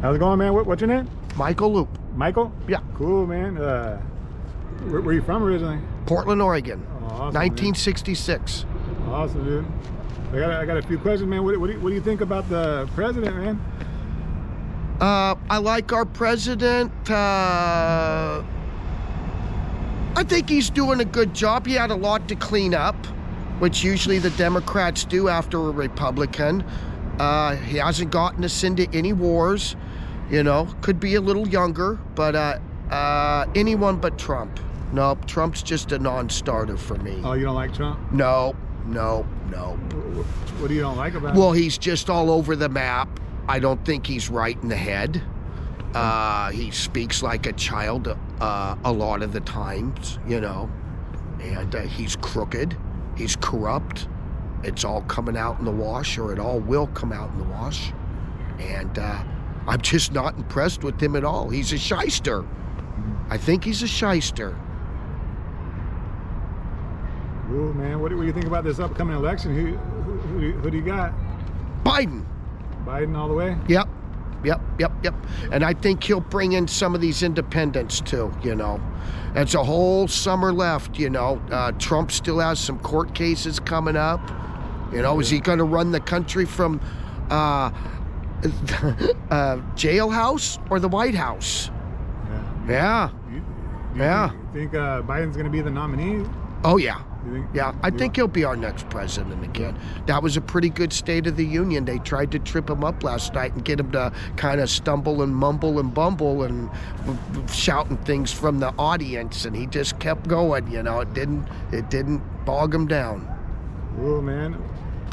How's it going, man? What's your name? Michael Loop. Michael? Yeah. Cool, man. Where are you from originally? Portland, Oregon. Oh, awesome, 1966. Man. Awesome, dude. I got a few questions, man. What do you think about the president, man? I like our president. I think he's doing a good job. He had a lot to clean up, which usually the Democrats do after a Republican. He hasn't gotten us into any wars. You know, could be a little younger, but anyone but Trump. Nope, Trump's just a non-starter for me. Oh, you don't like Trump? No. What do you don't like about him? Well, he's just all over the map. I don't think he's right in the head. He speaks like a child a lot of the times, you know. And he's crooked. He's corrupt. It's all coming out in the wash, or it all will come out in the wash. And I'm just not impressed with him at all. He's a shyster. I think he's a shyster. Cool, man. What do you think about this upcoming election? Who do you got? Biden. Biden all the way? Yep. And I think he'll bring in some of these independents too, you know. It's a whole summer left, you know. Trump still has some court cases coming up. You know, is he going to run the country from jailhouse or the White House? Yeah. You think Biden's going to be the nominee? Oh, yeah. Yeah, I think he'll be our next president again. That was a pretty good State of the Union. They tried to trip him up last night and get him to kind of stumble and mumble and bumble and shouting things from the audience, and he just kept going. You know, it didn't bog him down. Cool, man.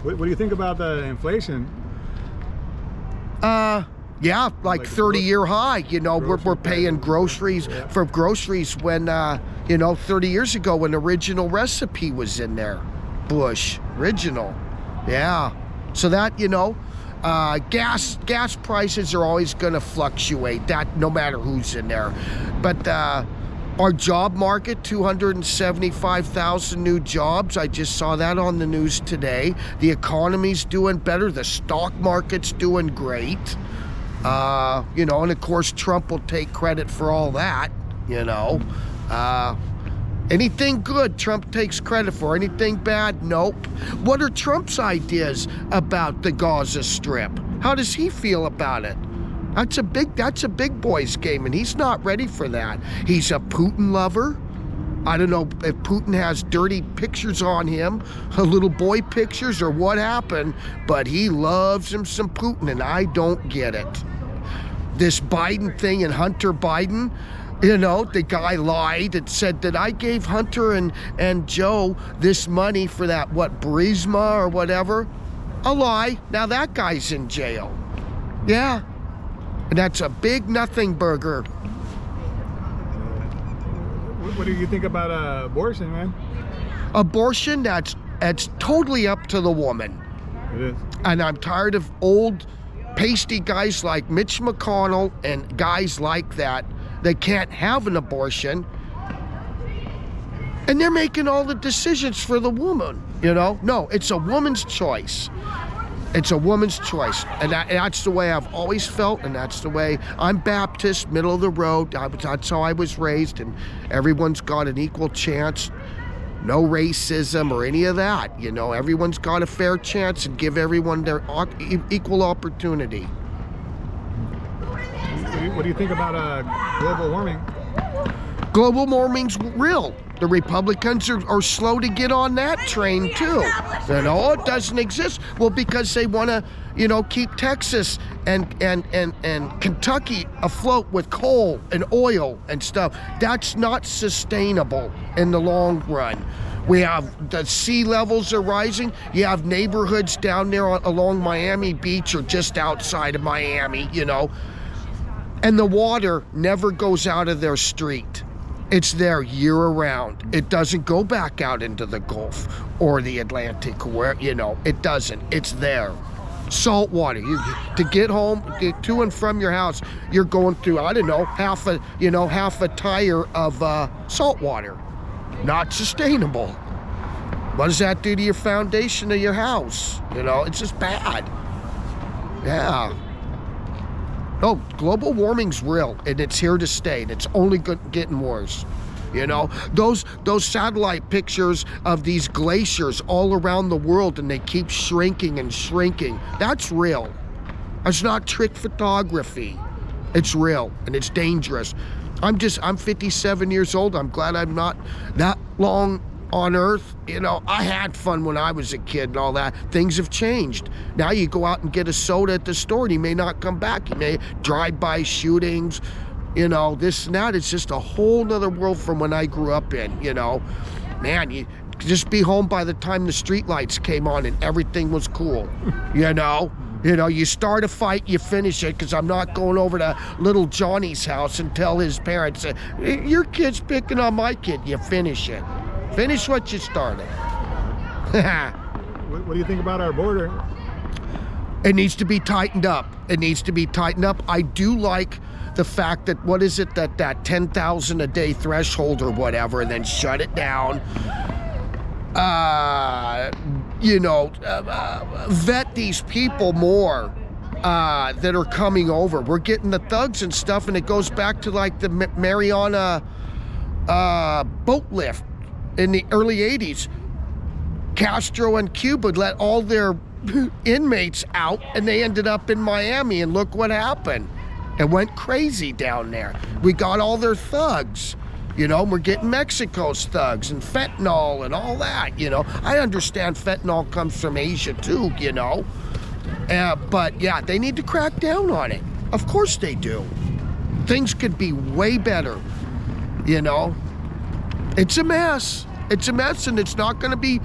What do you think about the inflation? Yeah, like 30-year high. You know, we're paying groceries for groceries when, you know, 30 years ago when Original Recipe was in there. Bush, Original. Yeah. So that, you know, gas prices are always going to fluctuate, that no matter who's in there. But our job market, 275,000 new jobs. I just saw that on the news today. The economy's doing better. The stock market's doing great. You know, and of course Trump will take credit for all that, you know. Anything good, Trump takes credit for. Anything bad, nope. What are Trump's ideas about the Gaza Strip? How does he feel about it? That's a big boy's game, and he's not ready for that. He's a Putin lover. I don't know if Putin has dirty pictures on him, little boy pictures, or what happened, but he loves him some Putin, and I don't get it. This Biden thing and Hunter Biden, you know, the guy lied and said that I gave Hunter and Joe this money for that, Burisma or whatever. A lie. Now that guy's in jail. Yeah. And that's a big nothing burger. What do you think about abortion, man? Abortion, that's totally up to the woman. It is. And I'm tired of old, pasty guys like Mitch McConnell and guys like that can't have an abortion. And they're making all the decisions for the woman, you know? No, it's a woman's choice. It's a woman's choice, and that's the way I've always felt, and that's the way I'm Baptist, middle of the road. That's how I was raised, and everyone's got an equal chance. No racism or any of that. You know, everyone's got a fair chance, and give everyone their equal opportunity. What do you think about global warming? Global warming's real. The Republicans are slow to get on that train too. You know, it doesn't exist. Well, because they want to, you know, keep Texas and Kentucky afloat with coal and oil and stuff. That's not sustainable in the long run. We have the sea levels are rising. You have neighborhoods down there along Miami Beach or just outside of Miami, you know, and the water never goes out of their street. It's there year-round. It doesn't go back out into the Gulf or the Atlantic, where, you know, it doesn't. It's there. Salt water. To get home, get to and from your house, you're going through, I don't know, half a tire of salt water. Not sustainable. What does that do to your foundation of your house? You know, it's just bad. Yeah. Oh, global warming's real, and it's here to stay, and it's only getting worse. You know, those satellite pictures of these glaciers all around the world, and they keep shrinking and shrinking. That's real. That's not trick photography. It's real, and it's dangerous. I'm 57 years old. I'm glad I'm not that long on Earth. You know, I had fun when I was a kid and all that. Things have changed. Now you go out and get a soda at the store and you may not come back. You may drive-by shootings, you know, this and that. It's just a whole nother world from when I grew up in, you know. Man, you just be home by the time the streetlights came on and everything was cool, you know. You know, you start a fight, you finish it, because I'm not going over to little Johnny's house and tell his parents, your kid's picking on my kid. You finish it. Finish what you started. What do you think about our border? It needs to be tightened up. It needs to be tightened up. I do like the fact that, what is it, that 10,000 a day threshold or whatever, and then shut it down. You know, vet these people more that are coming over. We're getting the thugs and stuff, and it goes back to like the Mariana boat lift in the early 80s. Castro and Cuba let all their inmates out, and they ended up in Miami, and look what happened. It went crazy down there. We got all their thugs. You know, we're getting Mexico's thugs and fentanyl and all that, you know. I understand fentanyl comes from Asia too, you know. But yeah, they need to crack down on it. Of course they do. Things could be way better, you know. It's a mess. It's a mess, and it's not going to be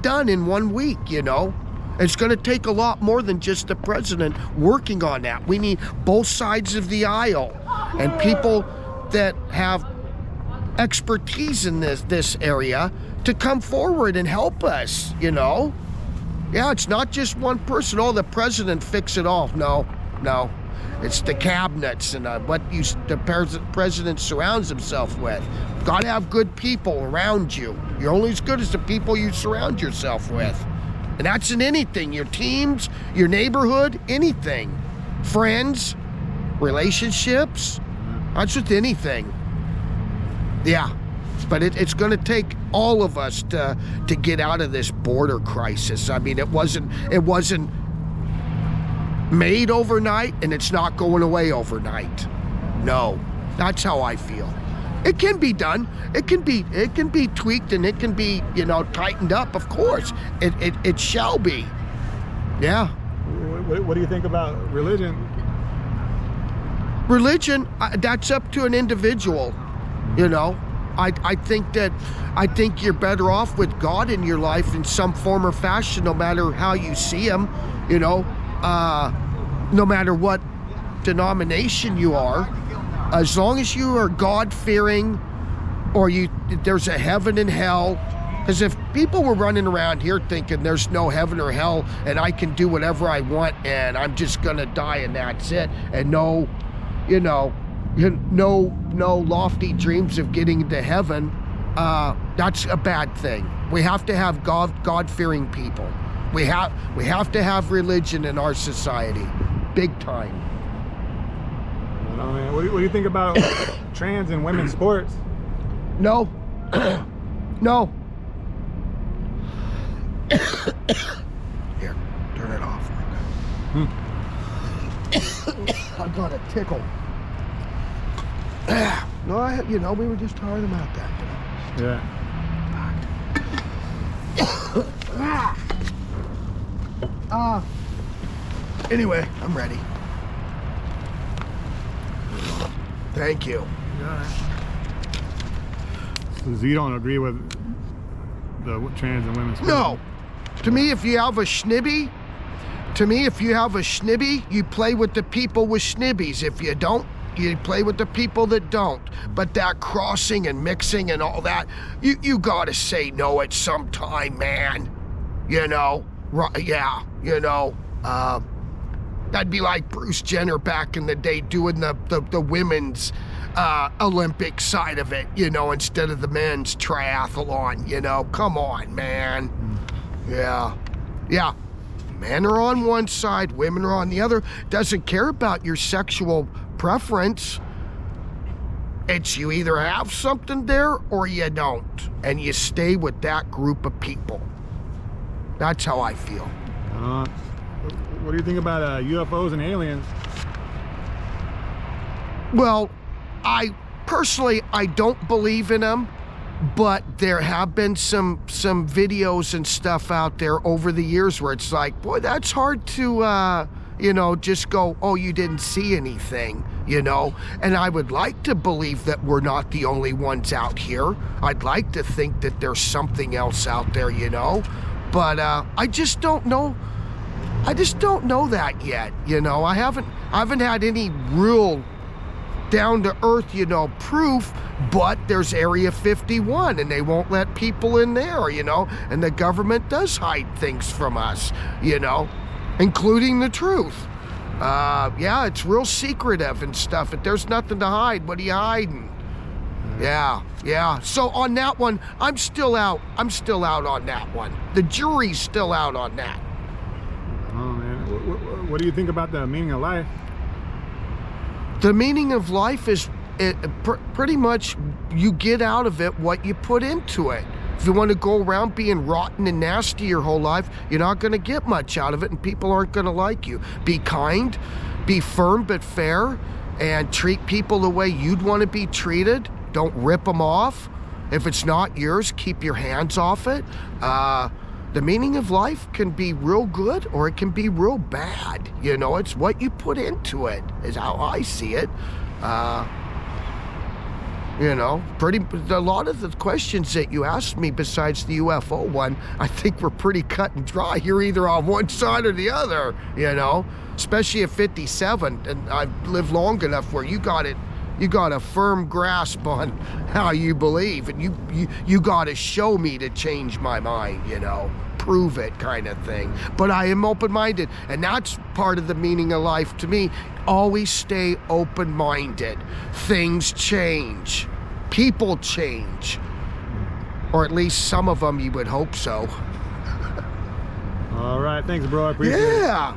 done in 1 week, you know. It's going to take a lot more than just the president working on that. We need both sides of the aisle and people that have expertise in this area to come forward and help us, you know. Yeah, it's not just one person. Oh, the president fix it all. No. It's the cabinets and what the president surrounds himself with. Got to have good people around you. You're only as good as the people you surround yourself with. And that's in anything, your teams, your neighborhood, anything. Friends, relationships, that's with anything. Yeah, but it's going to take all of us to get out of this border crisis. I mean, it wasn't made overnight, and it's not going away overnight. No, that's how I feel. It can be done. It can be tweaked, and it can be, you know, tightened up. Of course, it shall be. Yeah. What do you think about religion? Religion, that's up to an individual. You know, I think you're better off with God in your life in some form or fashion, no matter how you see him, you know, no matter what denomination you are, as long as you are God-fearing, or there's a heaven and hell. Because if people were running around here thinking there's no heaven or hell and I can do whatever I want and I'm just gonna die and that's it, and no lofty dreams of getting into heaven, that's a bad thing. We have to have God-fearing people. We have to have religion in our society, big time. I don't know, man. What do you think about trans and women's sports? No. No. Here, turn it off. I got a tickle. No, we were just talking about that, you know. Yeah. Anyway, I'm ready. Thank you. So you don't agree with the trans and women's sports? No. To me, if you have a schnibby, you play with the people with schnibbies. If you don't, you play with the people that don't. But that crossing and mixing and all that, you gotta say no at some time, man. You know, yeah, you know, that'd be like Bruce Jenner back in the day doing the women's Olympic side of it, you know, instead of the men's triathlon, you know. Come on, man. Yeah. Men are on one side, women are on the other. Doesn't care about your sexual preference. It's you either have something there or you don't, and you stay with that group of people. That's how I feel. What do you think about UFOs and aliens? Well, I personally don't believe in them, but there have been some videos and stuff out there over the years where it's like, boy, that's hard to just go, oh, you didn't see anything, and I would like to believe that we're not the only ones out here. I'd like to think that there's something else out there, but I just don't know. I just don't know that yet. I haven't had any real down to earth, proof, but there's Area 51 and they won't let people in there, and the government does hide things from us, including the truth. Yeah, it's real secretive and stuff. If there's nothing to hide, what are you hiding? Yeah. So on that one, I'm still out on that one. The jury's still out on that. Oh man, what do you think about the meaning of life? The meaning of life is pretty much you get out of it what you put into it. If you want to go around being rotten and nasty your whole life, you're not going to get much out of it, and people aren't going to like you. Be kind, be firm but fair, and treat people the way you'd want to be treated. Don't rip them off. If it's not yours, keep your hands off it. The meaning of life can be real good or it can be real bad. It's what you put into it is how I see it. A lot of the questions that you asked me besides the UFO one, I think were pretty cut and dry. You're either on one side or the other, especially at 57. And I've lived long enough where you got a firm grasp on how you believe, and you got to show me to change my mind, prove it kind of thing. But I am open-minded, and that's part of the meaning of life to me. Always stay open-minded. Things change. People change. Or at least some of them, you would hope so. All right, thanks, bro. I appreciate it. Yeah.